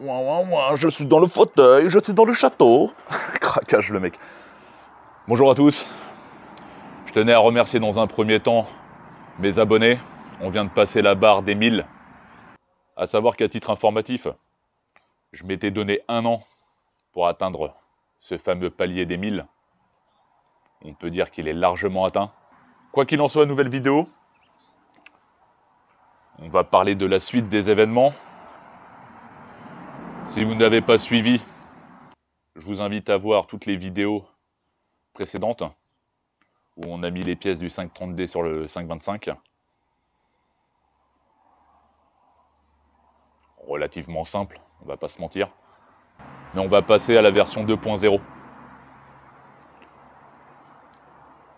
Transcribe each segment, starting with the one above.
Ouin, ouin, je suis dans le fauteuil, je suis dans le château. Craquage le mec. Bonjour à tous. Je tenais à remercier dans un premier temps mes abonnés. On vient de passer la barre des 1000. À savoir qu'à titre informatif, je m'étais donné 1 an pour atteindre ce fameux palier des 1000. On peut dire qu'il est largement atteint. Quoi qu'il en soit, nouvelle vidéo. On va parler de la suite des événements. Si vous n'avez pas suivi, je vous invite à voir toutes les vidéos précédentes où on a mis les pièces du 530D sur le 525. Relativement simple, on va pas se mentir. Mais on va passer à la version 2.0.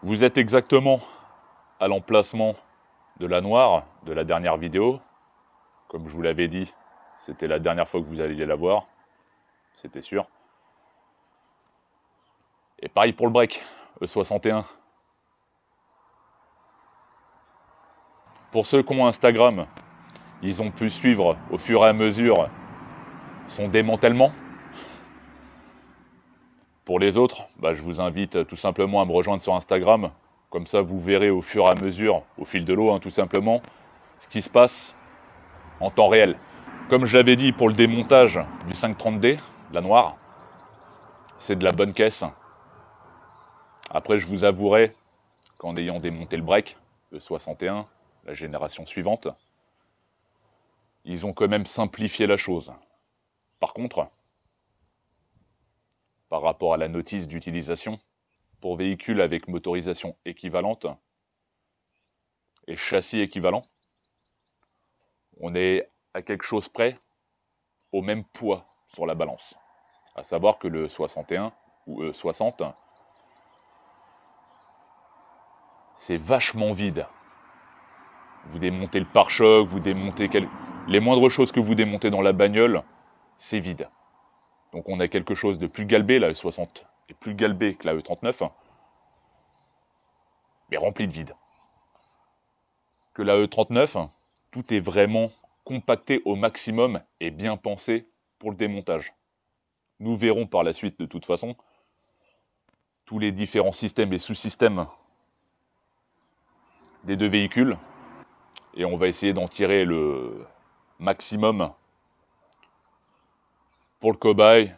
Vous êtes exactement à l'emplacement de la noire de la dernière vidéo. Comme je vous l'avais dit, c'était la dernière fois que vous alliez la voir. C'était sûr. Et pareil pour le break, E61. Pour ceux qui ont Instagram, ils ont pu suivre au fur et à mesure son démantèlement. Pour les autres, je vous invite tout simplement à me rejoindre sur Instagram. Comme ça, vous verrez au fur et à mesure, au fil de l'eau, tout simplement, ce qui se passe en temps réel. Comme je l'avais dit pour le démontage du 530D, la noire, c'est de la bonne caisse. Après, je vous avouerai qu'en ayant démonté le break, le 61, la génération suivante, ils ont quand même simplifié la chose. Par contre, par rapport à la notice d'utilisation, pour véhicules avec motorisation équivalente et châssis équivalent, on est à quelque chose près au même poids sur la balance. À savoir que le 61 ou E60, c'est vachement vide. Vous démontez le pare-choc, vous démontez les moindres choses que vous démontez dans la bagnole, c'est vide. Donc on a quelque chose de plus galbé, la E60 est plus galbé que la E39, mais rempli de vide. Que la E39, tout est vraiment compacté au maximum et bien pensé pour le démontage. Nous verrons par la suite de toute façon tous les différents systèmes et sous-systèmes des deux véhicules et on va essayer d'en tirer le maximum pour le cobaye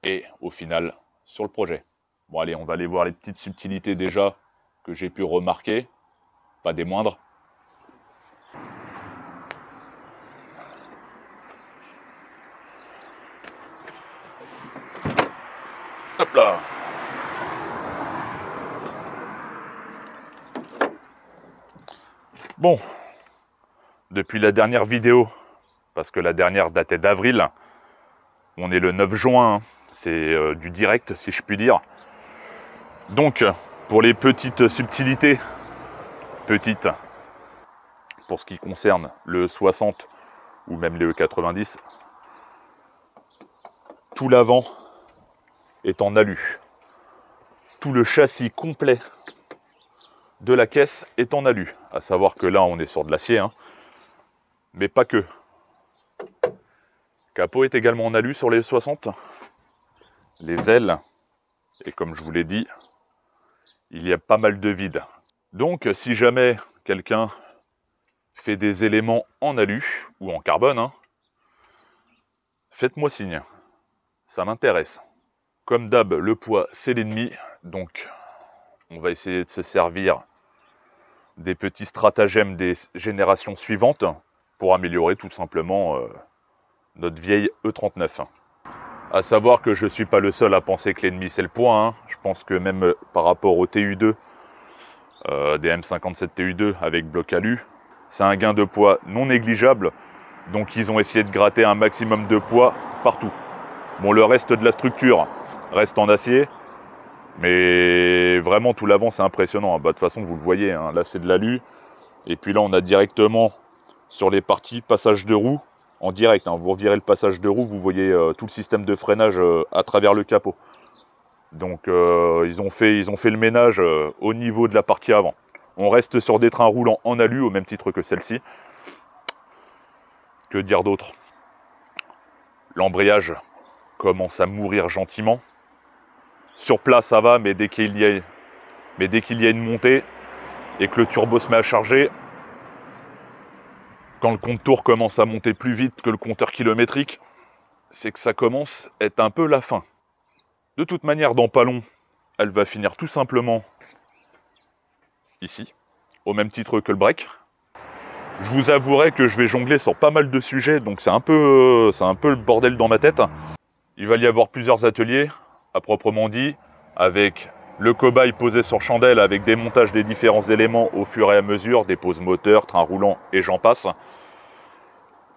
et au final sur le projet. Bon allez, on va aller voir les petites subtilités déjà que j'ai pu remarquer, pas des moindres. Hop là. Bon, depuis la dernière vidéo, parce que la dernière datait d'avril, on est le 9 juin, c'est du direct si je puis dire. Donc, pour les petites subtilités, petites, pour ce qui concerne le 60 ou même les E90, tout l'avant est en alu. Tout le châssis complet de la caisse est en alu. À savoir que là, on est sur de l'acier, mais pas que. Capot est également en alu sur les 60. Les ailes, et comme je vous l'ai dit, il y a pas mal de vide. Donc, si jamais quelqu'un fait des éléments en alu ou en carbone, faites-moi signe. Ça m'intéresse. Comme d'hab, le poids, c'est l'ennemi. Donc, on va essayer de se servir des petits stratagèmes des générations suivantes pour améliorer tout simplement notre vieille E39. À savoir que je ne suis pas le seul à penser que l'ennemi c'est le poids. Je pense que même par rapport au TU2, des M57 TU2 avec bloc alu, c'est un gain de poids non négligeable. Donc ils ont essayé de gratter un maximum de poids partout. Bon, le reste de la structure reste en acier, mais vraiment tout l'avant c'est impressionnant. De toute façon vous le voyez, là c'est de l'alu. Et puis là on a directement sur les parties passage de roue en direct. Vous revirez le passage de roue, vous voyez tout le système de freinage à travers le capot. Donc ils ont fait le ménage au niveau de la partie avant. On reste sur des trains roulants en alu au même titre que celle-ci. Que dire d'autre? l'embrayage commence à mourir gentiment. Sur place, ça va, mais dès qu'il y a une montée et que le turbo se met à charger, quand le compte tour commence à monter plus vite que le compteur kilométrique, c'est que ça commence à être un peu la fin. De toute manière, dans pas long, elle va finir tout simplement ici, au même titre que le break. Je vous avouerai que je vais jongler sur pas mal de sujets, donc c'est un peu le bordel dans ma tête. Il va y avoir plusieurs ateliers, à proprement dit, avec le cobaye posé sur chandelle, avec des montages des différents éléments au fur et à mesure, des poses moteurs, train roulant et j'en passe.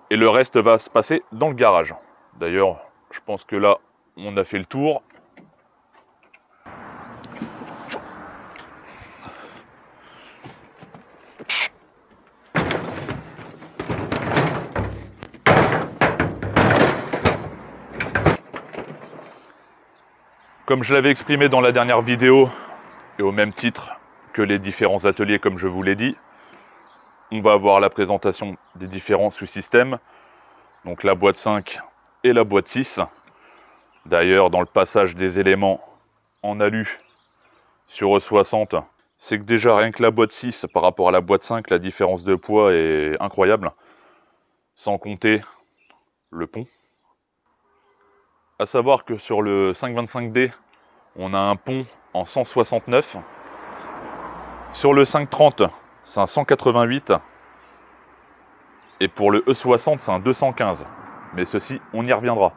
Et le reste va se passer dans le garage. D'ailleurs, je pense que là, on a fait le tour. Comme je l'avais exprimé dans la dernière vidéo, et au même titre que les différents ateliers comme je vous l'ai dit, on va avoir la présentation des différents sous-systèmes, donc la boîte 5 et la boîte 6. D'ailleurs, dans le passage des éléments en alu sur E60, c'est que déjà rien que la boîte 6 par rapport à la boîte 5, la différence de poids est incroyable, sans compter le pont. À savoir que sur le 525D, on a un pont en 169. Sur le 530, c'est un 188. Et pour le E60, c'est un 215. Mais ceci, on y reviendra.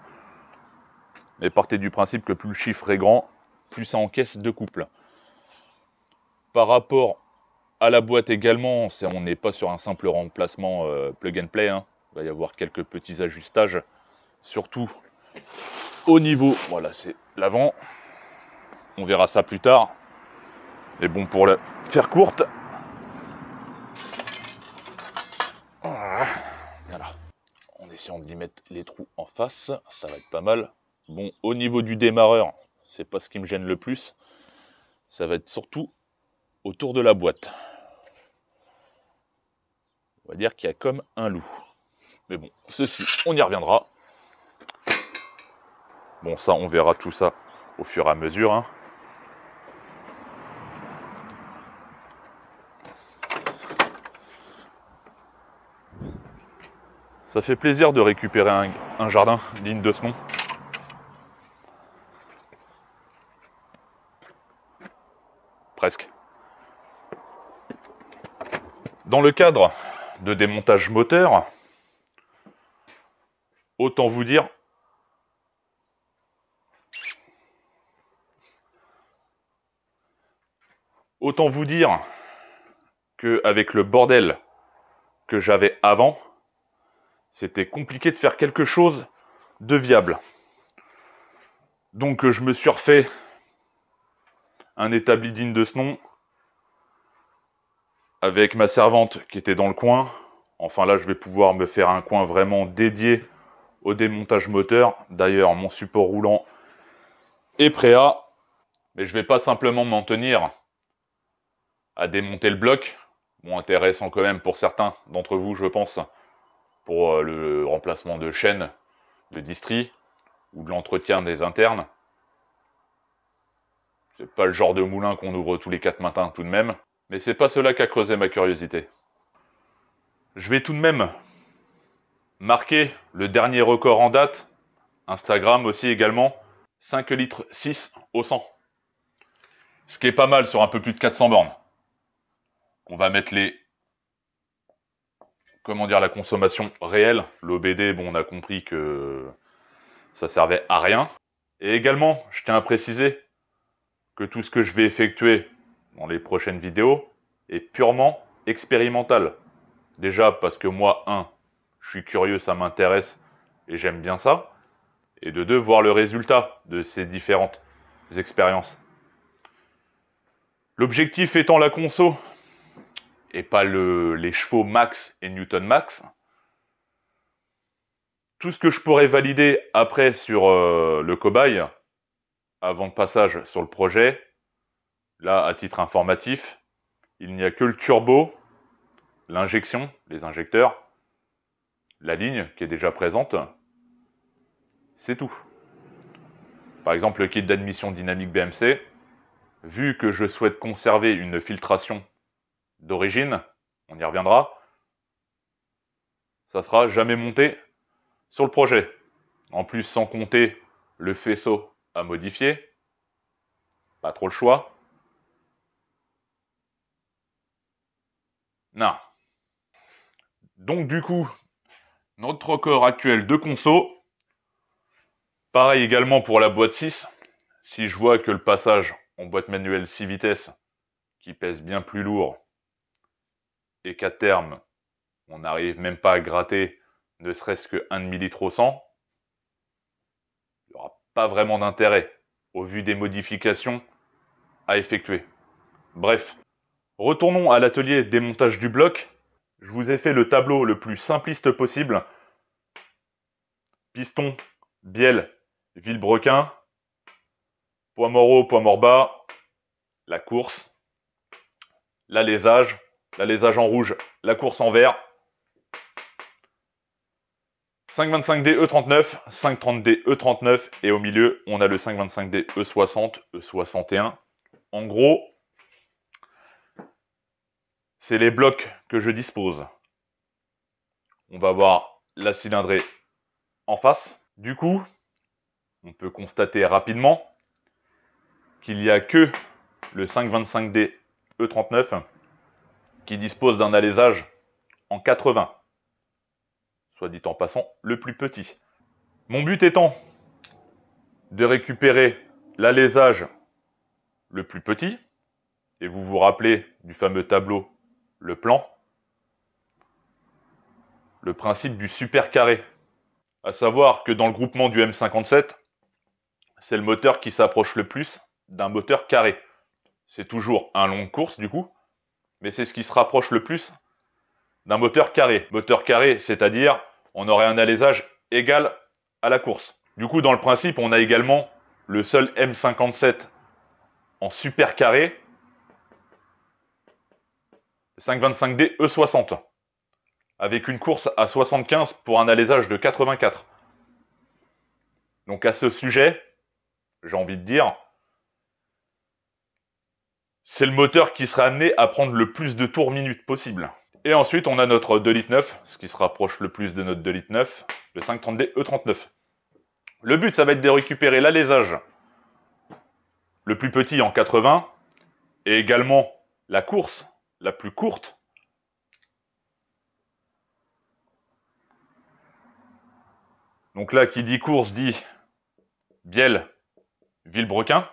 Mais partez du principe que plus le chiffre est grand, plus ça encaisse de couple. Par rapport à la boîte également, on n'est pas sur un simple remplacement plug and play. Hein. Il va y avoir quelques petits ajustages, surtout au niveau, voilà, c'est l'avant. On verra ça plus tard. Mais bon, pour la faire courte, voilà, en essayant de lui mettre les trous en face, ça va être pas mal. Bon, au niveau du démarreur, c'est pas ce qui me gêne le plus. Ça va être surtout autour de la boîte. On va dire qu'il y a comme un loup. Mais bon, ceci, on y reviendra. Bon, ça, on verra tout ça au fur et à mesure. Hein. Ça fait plaisir de récupérer un jardin digne de ce nom. Presque. Dans le cadre de démontage moteur, autant vous dire qu'avec le bordel que j'avais avant, c'était compliqué de faire quelque chose de viable. Donc je me suis refait un établi digne de ce nom avec ma servante qui était dans le coin. Enfin là, je vais pouvoir me faire un coin vraiment dédié au démontage moteur. D'ailleurs, mon support roulant est prêt à... Mais je ne vais pas simplement m'en tenir à démonter le bloc. Bon, intéressant quand même pour certains d'entre vous, je pense, pour le remplacement de chaînes de distri ou de l'entretien des internes. C'est pas le genre de moulin qu'on ouvre tous les 4 matins tout de même. Mais c'est pas cela qui a creusé ma curiosité. Je vais tout de même marquer le dernier record en date, Instagram aussi également, 5 litres 6 au 100. Ce qui est pas mal sur un peu plus de 400 bornes. On va mettre la consommation réelle. L'OBD, bon, on a compris que ça servait à rien. Et également, je tiens à préciser que tout ce que je vais effectuer dans les prochaines vidéos est purement expérimental. Déjà parce que moi, je suis curieux, ça m'intéresse et j'aime bien ça. Et de 2, voir le résultat de ces différentes expériences. L'objectif étant la conso et pas les chevaux max et newton max. Tout ce que je pourrais valider après sur le cobaye, avant le passage sur le projet, là, à titre informatif, il n'y a que le turbo, l'injection, les injecteurs, la ligne qui est déjà présente, C'est tout. Par exemple, le kit d'admission dynamique BMC, vu que je souhaite conserver une filtration d'origine, on y reviendra, ça sera jamais monté sur le projet. En plus, sans compter le faisceau à modifier, pas trop le choix. Non. Donc du coup, notre record actuel de conso, pareil également pour la boîte 6. Si je vois que le passage en boîte manuelle 6 vitesses, qui pèse bien plus lourd, et qu'à terme, on n'arrive même pas à gratter ne serait-ce que 1 demi-litre au 100, il n'y aura pas vraiment d'intérêt au vu des modifications à effectuer. Bref, retournons à l'atelier démontage du bloc. Je vous ai fait le tableau le plus simpliste possible. Piston, bielle, vilebrequin, poids mort haut, poids mort bas, la course, l'alésage en rouge, la course en vert, 525D E39, 530D E39 et au milieu, on a le 525D E60, E61. En gros, c'est les blocs que je dispose. On va voir la cylindrée en face. Du coup, on peut constater rapidement qu'il n'y a que le 525D E39 qui dispose d'un alésage en 80. Soit dit en passant, le plus petit. Mon but étant de récupérer l'alésage le plus petit, et vous vous rappelez du fameux tableau, le plan, le principe du super carré. À savoir que dans le groupement du M57, c'est le moteur qui s'approche le plus d'un moteur carré. C'est toujours un long course du coup, mais c'est ce qui se rapproche le plus d'un moteur carré. Moteur carré, c'est-à-dire on aurait un alésage égal à la course. Du coup, dans le principe, on a également le seul M57 en super carré, le 525D E60, avec une course à 75 pour un alésage de 84. Donc à ce sujet, j'ai envie de dire, c'est le moteur qui sera amené à prendre le plus de tours minute possible. Et ensuite, on a notre 2,9 litres, ce qui se rapproche le plus de notre 2,9 litres, le 530D E39. Le but, ça va être de récupérer l'alésage le plus petit en 80, et également la course la plus courte. Donc là, qui dit course, dit bielle, vilebrequin.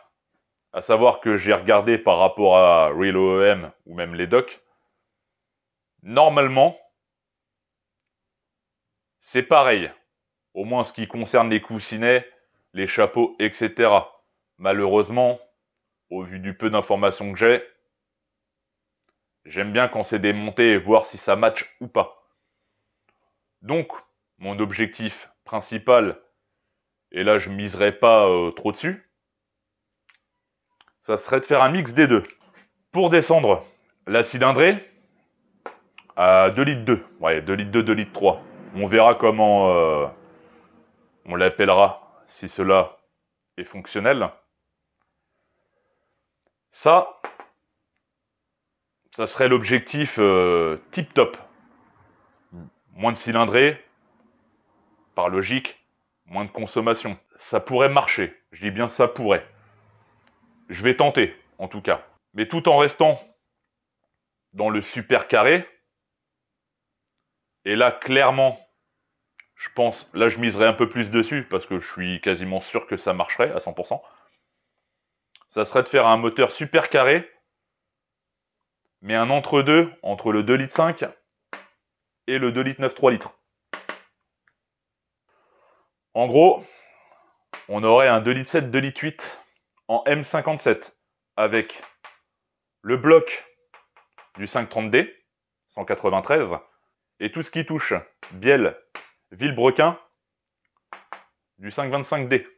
À savoir que j'ai regardé par rapport à Real OEM ou même les docs. Normalement, c'est pareil. Au moins ce qui concerne les coussinets, les chapeaux, etc. Malheureusement, au vu du peu d'informations que j'ai, j'aime bien quand c'est démonté et voir si ça match ou pas. Donc, mon objectif principal, et là je miserai pas trop dessus, ça serait de faire un mix des deux. Pour descendre la cylindrée à 2,2 litres. Ouais, 2,2 litres, 2 litres 3. On verra comment on l'appellera si cela est fonctionnel. Ça serait l'objectif tip top. Moins de cylindrée, par logique, moins de consommation. Ça pourrait marcher. Je dis bien ça pourrait. Je vais tenter, en tout cas. Mais tout en restant dans le super carré. Et là, clairement, je pense, là je miserai un peu plus dessus, parce que je suis quasiment sûr que ça marcherait à 100%. Ça serait de faire un moteur super carré, mais un entre-deux, entre le 2,5 litres et le 2,9 litres 3 litres. En gros, on aurait un 2,7 litres 2,8 litres en M57, avec le bloc du 530D, 193, et tout ce qui touche bielle, vilebrequin, du 525D.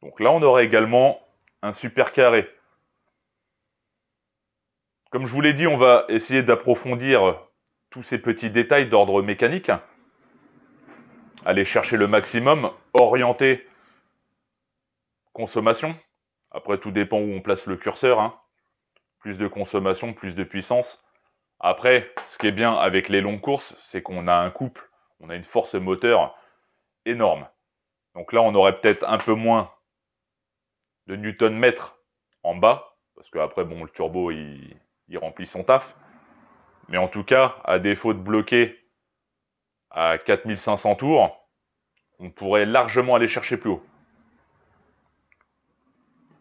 Donc là, on aurait également un super carré. Comme je vous l'ai dit, on va essayer d'approfondir tous ces petits détails d'ordre mécanique. Aller chercher le maximum. orienté consommation. Après, tout dépend où on place le curseur, hein. Plus de consommation, plus de puissance. Après, ce qui est bien avec les longues courses, c'est qu'on a un couple, on a une force moteur énorme. Donc là, on aurait peut-être un peu moins de newton-mètre en bas, parce qu'après, bon, le turbo, il remplit son taf. Mais en tout cas, à défaut de bloquer à 4500 tours, on pourrait largement aller chercher plus haut.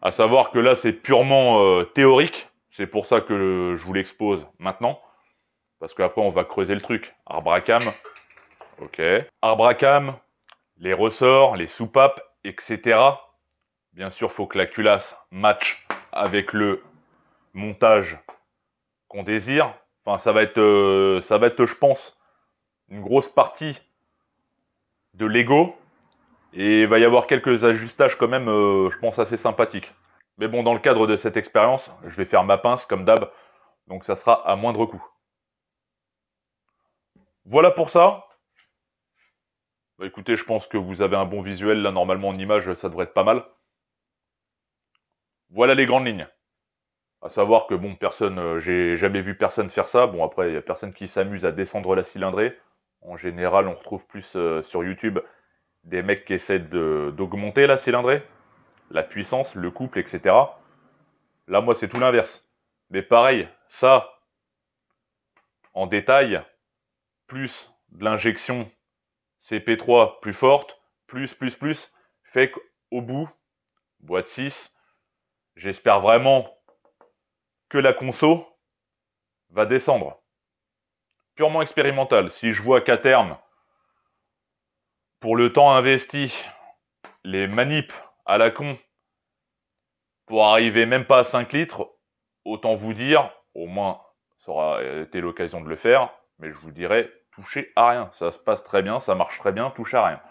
À savoir que là, c'est purement théorique. C'est pour ça que je vous l'expose maintenant. Parce qu'après, on va creuser le truc. Arbre à cam. Ok. Arbre à cam, les ressorts, les soupapes, etc. Bien sûr, il faut que la culasse matche avec le montage qu'on désire. Enfin, ça va être, je pense, une grosse partie de Lego. Et il va y avoir quelques ajustages quand même, je pense, assez sympathiques. Mais bon, dans le cadre de cette expérience, je vais faire ma pince, comme d'hab. Donc ça sera à moindre coût. Voilà pour ça. Bah écoutez, je pense que vous avez un bon visuel. Là, normalement, en image, ça devrait être pas mal. Voilà les grandes lignes. À savoir que, bon, j'ai jamais vu personne faire ça. Bon, après, il n'y a personne qui s'amuse à descendre la cylindrée. En général, on retrouve plus sur YouTube des mecs qui essaient d'augmenter la cylindrée, la puissance, le couple, etc. Là, moi, c'est tout l'inverse. Mais pareil, ça, en détail, plus de l'injection CP3 plus forte, plus, fait qu'au bout, boîte 6, j'espère vraiment que la conso va descendre. Purement expérimental. Si je vois qu'à terme, pour le temps investi, les manips à la con, pour arriver même pas à 5 litres, autant vous dire, au moins, ça aura été l'occasion de le faire, mais je vous dirais, touchez à rien. Ça se passe très bien, ça marche très bien, touche à rien.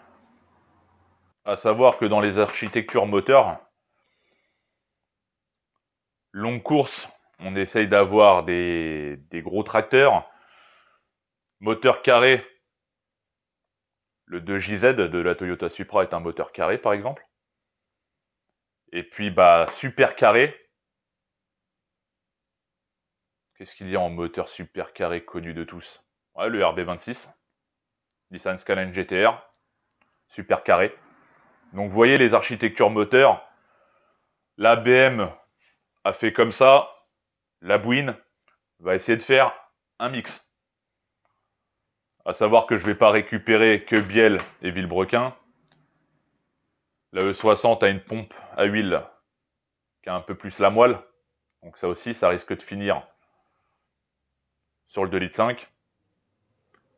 À savoir que dans les architectures moteurs, longue course, on essaye d'avoir des gros tracteurs. Moteur carré, le 2JZ de la Toyota Supra est un moteur carré par exemple. Et puis bah super carré. Qu'est-ce qu'il y a en moteur super carré connu de tous? Ouais, le RB26, Nissan Skyline GTR, super carré. Donc vous voyez les architectures moteurs. La BM a fait comme ça. La Bouine va essayer de faire un mix. À savoir que je ne vais pas récupérer que Biel et Villebrequin. La E60 a une pompe à huile qui a un peu plus la moelle. Donc ça aussi, ça risque de finir sur le 2,5 litres.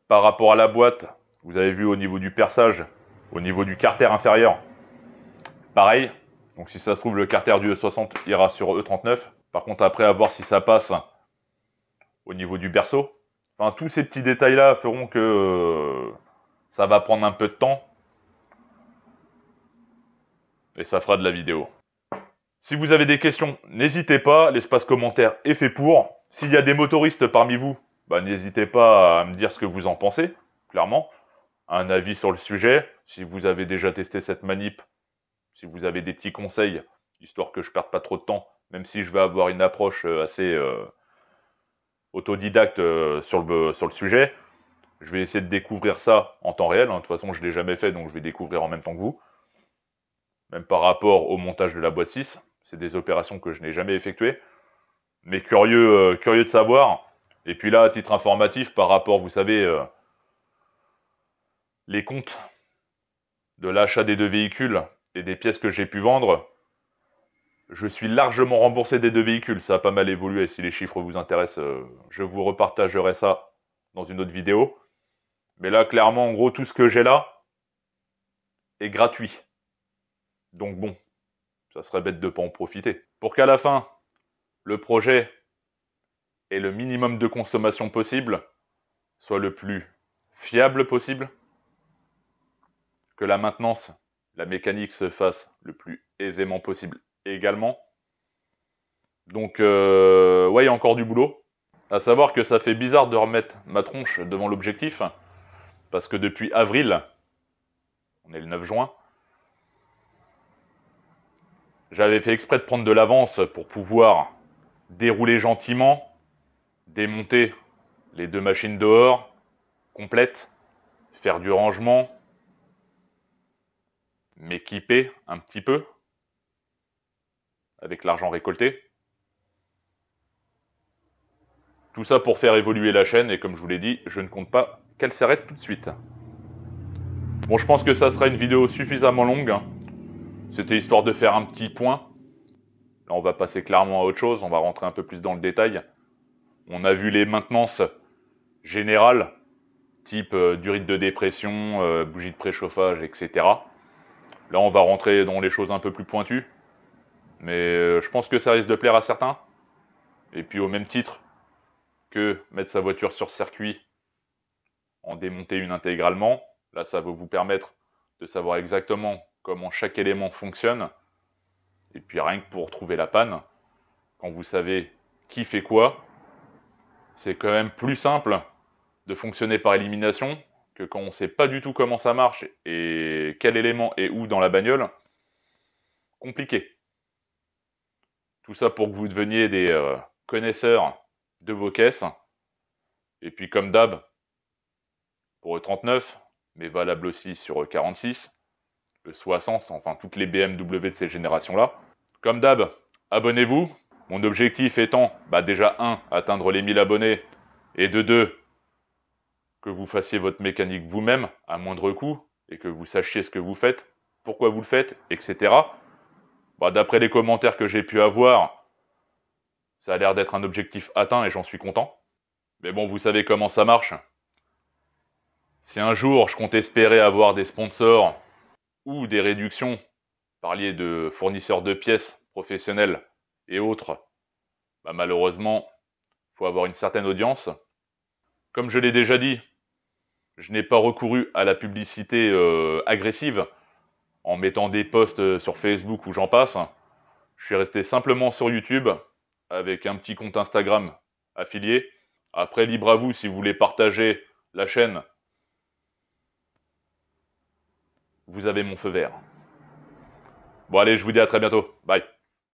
Par rapport à la boîte, vous avez vu au niveau du perçage, au niveau du carter inférieur, pareil. Donc si ça se trouve, le carter du E60 ira sur E39. Par contre, après, à voir si ça passe au niveau du berceau. Enfin, tous ces petits détails-là feront que ça va prendre un peu de temps. Et ça fera de la vidéo. Si vous avez des questions, n'hésitez pas. L'espace commentaire est fait pour. S'il y a des motoristes parmi vous, bah, n'hésitez pas à me dire ce que vous en pensez, clairement. Un avis sur le sujet. Si vous avez déjà testé cette manip, si vous avez des petits conseils, histoire que je perde pas trop de temps, même si je vais avoir une approche assez autodidacte sur le sujet. Je vais essayer de découvrir ça en temps réel. De toute façon, je ne l'ai jamais fait, donc je vais découvrir en même temps que vous. Même par rapport au montage de la boîte 6. C'est des opérations que je n'ai jamais effectuées. Mais curieux de savoir. Et puis là, à titre informatif, par rapport, vous savez, les comptes de l'achat des deux véhicules et des pièces que j'ai pu vendre, je suis largement remboursé des deux véhicules. Ça a pas mal évolué. Si les chiffres vous intéressent, je vous repartagerai ça dans une autre vidéo. Mais là, clairement, en gros, tout ce que j'ai là est gratuit. Donc bon, ça serait bête de ne pas en profiter. Pour qu'à la fin, le projet ait le minimum de consommation possible, soit le plus fiable possible, que la maintenance, la mécanique se fasse le plus aisément possible également. Donc, ouais, il y a encore du boulot. À savoir que ça fait bizarre de remettre ma tronche devant l'objectif, parce que depuis avril, on est le 9 juin, J'avais fait exprès de prendre de l'avance pour pouvoir dérouler gentiment, démonter les 2 machines dehors, complètes, faire du rangement, m'équiper un petit peu avec l'argent récolté. Tout ça pour faire évoluer la chaîne et comme je vous l'ai dit, je ne compte pas qu'elle s'arrête tout de suite. Bon, je pense que ça sera une vidéo suffisamment longue. C'était histoire de faire un petit point. Là, on va passer clairement à autre chose, on va rentrer un peu plus dans le détail. On a vu les maintenances générales, type durite de dépression, bougie de préchauffage, etc. Là, on va rentrer dans les choses un peu plus pointues. Mais je pense que ça risque de plaire à certains. Et puis au même titre que mettre sa voiture sur circuit, en démonter une intégralement, là, ça va vous permettre de savoir exactement comment chaque élément fonctionne. Et puis rien que pour trouver la panne, quand vous savez qui fait quoi, c'est quand même plus simple de fonctionner par élimination que quand on ne sait pas du tout comment ça marche et quel élément est où dans la bagnole. Compliqué. Tout ça pour que vous deveniez des connaisseurs de vos caisses. Et puis comme d'hab, pour le 39, mais valable aussi sur le 46, le 60, enfin toutes les BMW de ces générations-là. Comme d'hab, abonnez-vous. Mon objectif étant, déjà 1, atteindre les 1000 abonnés, et de 2, que vous fassiez votre mécanique vous-même, à moindre coût, et que vous sachiez ce que vous faites, pourquoi vous le faites, etc. D'après les commentaires que j'ai pu avoir, ça a l'air d'être un objectif atteint et j'en suis content. Mais bon, vous savez comment ça marche. Si un jour je compte espérer avoir des sponsors ou des réductions, parliez de fournisseurs de pièces professionnels et autres, malheureusement, il faut avoir une certaine audience. Comme je l'ai déjà dit, je n'ai pas recouru à la publicité agressive en mettant des posts sur Facebook ou j'en passe. Je suis resté simplement sur YouTube avec un petit compte Instagram affilié. Après, libre à vous si vous voulez partager la chaîne. Vous avez mon feu vert. Bon allez, je vous dis à très bientôt. Bye.